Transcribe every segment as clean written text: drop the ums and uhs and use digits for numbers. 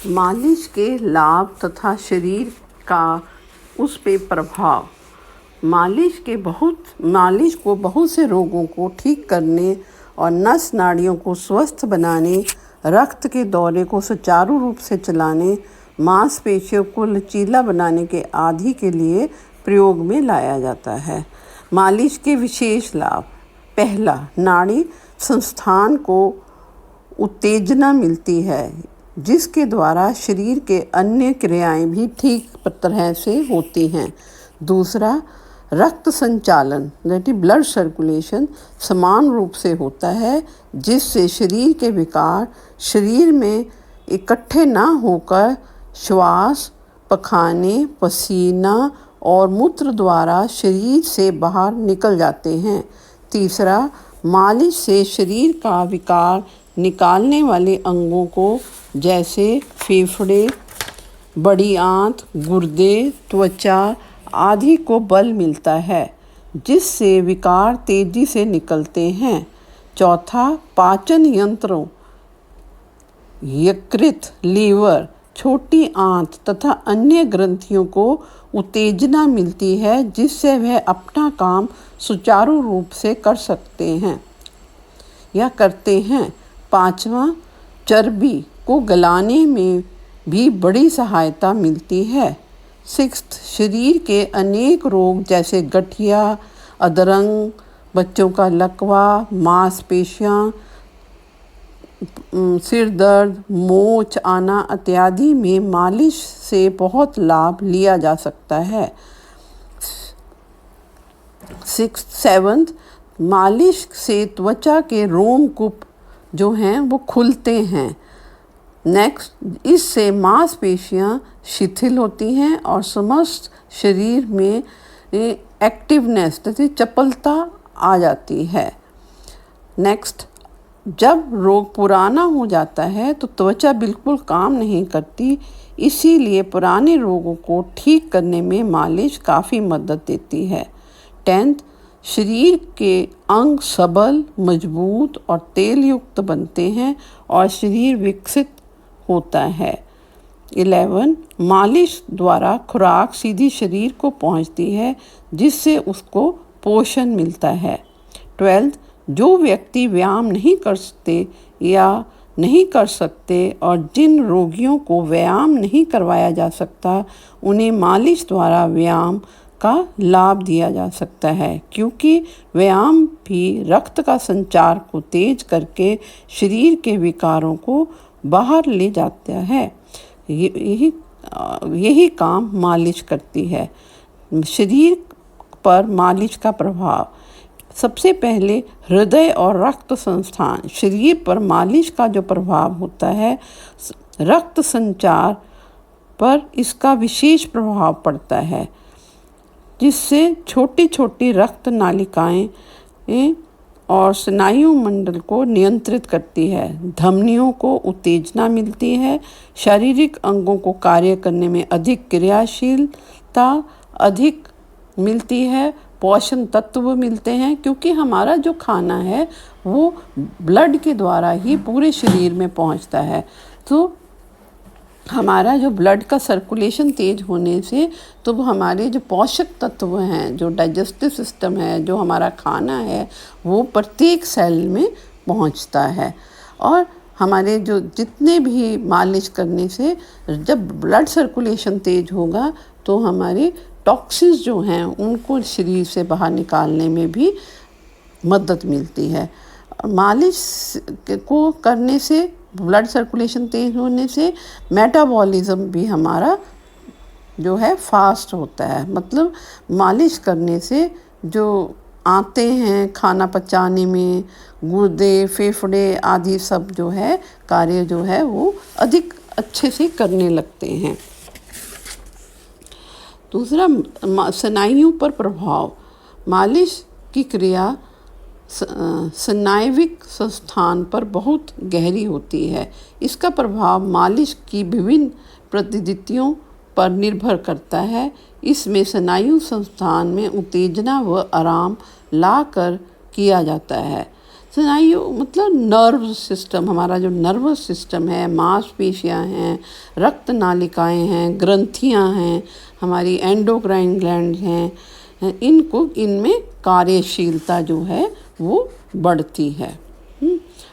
मालिश के लाभ तथा शरीर का उस पे प्रभाव। मालिश को बहुत से रोगों को ठीक करने और नस नाड़ियों को स्वस्थ बनाने, रक्त के दौरे को सुचारू रूप से चलाने, मांसपेशियों को लचीला बनाने के आदि के लिए प्रयोग में लाया जाता है। मालिश के विशेष लाभ। पहला, नाड़ी संस्थान को उत्तेजना मिलती है, जिसके द्वारा शरीर के अन्य क्रियाएं भी ठीक तरह से होती हैं। दूसरा, रक्त संचालन ब्लड सर्कुलेशन समान रूप से होता है, जिससे शरीर के विकार शरीर में इकट्ठे ना होकर श्वास, पखाने, पसीना और मूत्र द्वारा शरीर से बाहर निकल जाते हैं। तीसरा, मालिश से शरीर का विकार निकालने वाले अंगों को, जैसे फेफड़े, बड़ी आंत, गुर्दे, त्वचा आदि को बल मिलता है, जिससे विकार तेजी से निकलते हैं। चौथा, पाचन यंत्रों, यकृत, लीवर, छोटी आंत तथा अन्य ग्रंथियों को उत्तेजना मिलती है, जिससे वह अपना काम सुचारू रूप से कर सकते हैं या करते हैं। पांचवा, चर्बी को गलाने में भी बड़ी सहायता मिलती है। सिक्स्थ, शरीर के अनेक रोग जैसे गठिया, अधरंग, बच्चों का लकवा, मांसपेशियां, सिर दर्द, मोच आना इत्यादि में मालिश से बहुत लाभ लिया जा सकता है। सेवंथ, मालिश से त्वचा के रोमकूप जो हैं वो खुलते हैं। नेक्स्ट, इससे मांसपेशियां शिथिल होती हैं और समस्त शरीर में एक्टिवनेस चपलता आ जाती है। नेक्स्ट, जब रोग पुराना हो जाता है तो त्वचा बिल्कुल काम नहीं करती, इसीलिए पुराने रोगों को ठीक करने में मालिश काफ़ी मदद देती है। 10th, शरीर के अंग सबल, मजबूत और तेल युक्त बनते हैं और शरीर विकसित होता है। 11, मालिश द्वारा खुराक सीधी शरीर को पहुंचती है, जिससे उसको पोषण मिलता है। 12, जो व्यक्ति व्यायाम नहीं कर सकते और जिन रोगियों को व्यायाम नहीं करवाया जा सकता, उन्हें मालिश द्वारा व्यायाम का लाभ दिया जा सकता है, क्योंकि व्यायाम भी रक्त का संचार को तेज करके शरीर के विकारों को बाहर ले जाता है। यही काम मालिश करती है। शरीर पर मालिश का प्रभाव। सबसे पहले, हृदय और रक्त संस्थान। शरीर पर मालिश का जो प्रभाव होता है, रक्त संचार पर इसका विशेष प्रभाव पड़ता है, जिससे छोटी छोटी रक्त नालिकाएं और स्नायु मंडल को नियंत्रित करती है। धमनियों को उत्तेजना मिलती है। शारीरिक अंगों को कार्य करने में अधिक क्रियाशीलता अधिक मिलती है। पोषण तत्व मिलते हैं, क्योंकि हमारा जो खाना है वो ब्लड के द्वारा ही पूरे शरीर में पहुंचता है। तो हमारा जो ब्लड का सर्कुलेशन तेज होने से तो वो हमारे जो पोषक तत्व हैं, जो डाइजेस्टिव सिस्टम है, जो हमारा खाना है, वो प्रत्येक सेल में पहुंचता है। और हमारे जो जितने भी मालिश करने से जब ब्लड सर्कुलेशन तेज होगा तो हमारे टॉक्सिन्स जो हैं उनको शरीर से बाहर निकालने में भी मदद मिलती है। मालिश को करने से, ब्लड सर्कुलेशन तेज होने से मेटाबॉलिज्म भी हमारा जो है फास्ट होता है। मतलब मालिश करने से जो आते हैं खाना पचाने में, गुर्दे, फेफड़े आदि सब जो है कार्य जो है वो अधिक अच्छे से करने लगते हैं। दूसरा, स्नायु पर प्रभाव। मालिश की क्रिया स्नायविक संस्थान पर बहुत गहरी होती है। इसका प्रभाव मालिश की विभिन्न पद्धतियों पर निर्भर करता है। इसमें स्नायु संस्थान में उत्तेजना व आराम लाकर किया जाता है। स्नायु मतलब नर्व सिस्टम, हमारा जो नर्वस सिस्टम है, मांसपेशियां हैं, रक्त नालिकाएं हैं, ग्रंथियां हैं, हमारी एंडोक्राइन ग्लैंड्स हैं, इनमें कार्यशीलता जो है वो बढ़ती है।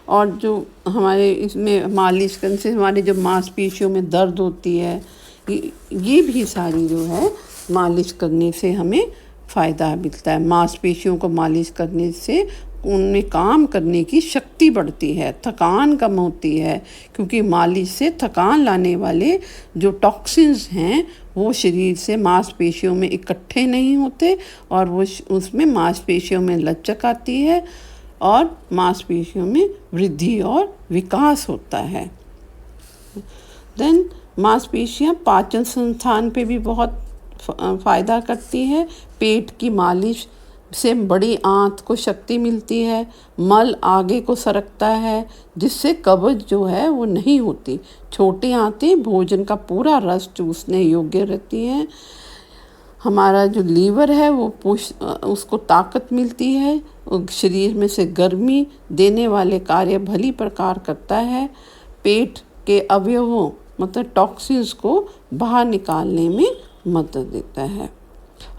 और जो हमारे इसमें मालिश करने से हमारे जो मांसपेशियों में दर्द होती है, ये भी सारी जो है मालिश करने से हमें फ़ायदा मिलता है। मांसपेशियों को मालिश करने से उनमें काम करने की शक्ति बढ़ती है, थकान कम होती है, क्योंकि मालिश से थकान लाने वाले जो टॉक्सिन्स हैं वो शरीर से मांसपेशियों में इकट्ठे नहीं होते और वो उसमें मांसपेशियों में लचक आती है और मांसपेशियों में वृद्धि और विकास होता है। देन मांसपेशियां पाचन संस्थान पे भी बहुत फ़ायदा करती है। पेट की मालिश से बड़ी आंत को शक्ति मिलती है, मल आगे को सरकता है जिससे कब्ज जो है वो नहीं होती। छोटी आंतें भोजन का पूरा रस चूसने योग्य रहती हैं। हमारा जो लीवर है वो उसको ताकत मिलती है, शरीर में से गर्मी देने वाले कार्य भली प्रकार करता है। पेट के अवयवों मतलब टॉक्सिन्स को बाहर निकालने में मदद देता है।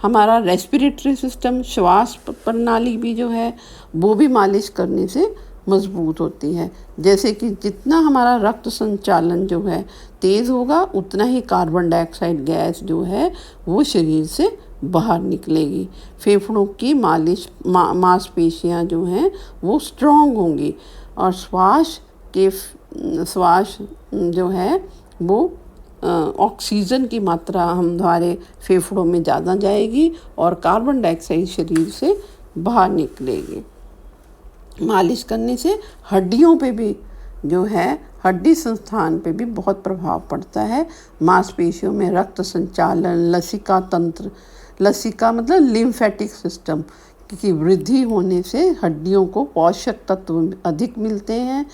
हमारा रेस्पिरेटरी सिस्टम, श्वास प्रणाली भी जो है वो भी मालिश करने से मजबूत होती है। जैसे कि जितना हमारा रक्त संचालन जो है तेज़ होगा, उतना ही कार्बन डाइऑक्साइड गैस जो है वो शरीर से बाहर निकलेगी। फेफड़ों की मालिश मांसपेशियां जो हैं वो स्ट्रॉन्ग होंगी और श्वास जो है वो ऑक्सीजन की मात्रा हमारे फेफड़ों में ज़्यादा जाएगी और कार्बन डाइऑक्साइड शरीर से बाहर निकलेगी। मालिश करने से हड्डियों पे भी जो है हड्डी संस्थान पे भी बहुत प्रभाव पड़ता है। मांसपेशियों में रक्त संचालन, लसिका तंत्र, लसिका मतलब लिम्फेटिक सिस्टम की वृद्धि होने से हड्डियों को पोषक तत्व अधिक मिलते हैं।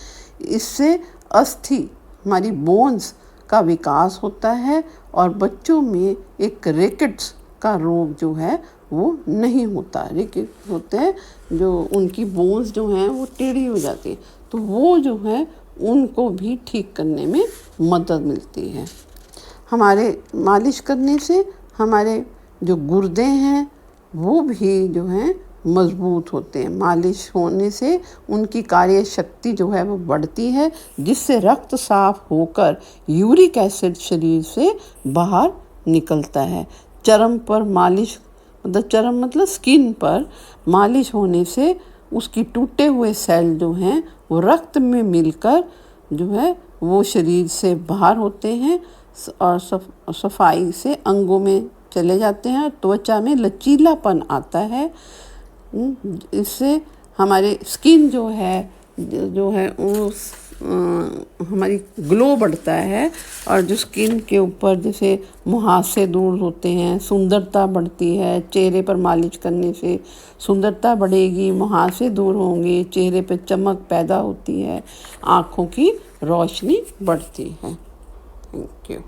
इससे अस्थि हमारी बोन्स का विकास होता है और बच्चों में एक रिकेट्स का रोग जो है वो नहीं होता। रिकेट्स होते हैं जो उनकी बोन्स जो हैं वो टेढ़ी हो जाती है, तो वो जो है उनको भी ठीक करने में मदद मिलती है। हमारे मालिश करने से हमारे जो गुर्दे हैं वो भी जो हैं मजबूत होते हैं। मालिश होने से उनकी कार्य शक्ति जो है वो बढ़ती है, जिससे रक्त साफ होकर यूरिक एसिड शरीर से बाहर निकलता है। चर्म पर मालिश मतलब स्किन पर मालिश होने से उसकी टूटे हुए सेल जो हैं वो रक्त में मिलकर जो है वो शरीर से बाहर होते हैं और सफाई से अंगों में चले जाते हैं। त्वचा में लचीलापन आता है। इससे हमारे स्किन जो है वो हमारी ग्लो बढ़ता है और जो स्किन के ऊपर जैसे मुहासे दूर होते हैं, सुंदरता बढ़ती है। चेहरे पर मालिश करने से सुंदरता बढ़ेगी, मुहासे दूर होंगे, चेहरे पर चमक पैदा होती है, आँखों की रोशनी बढ़ती है। Thank you.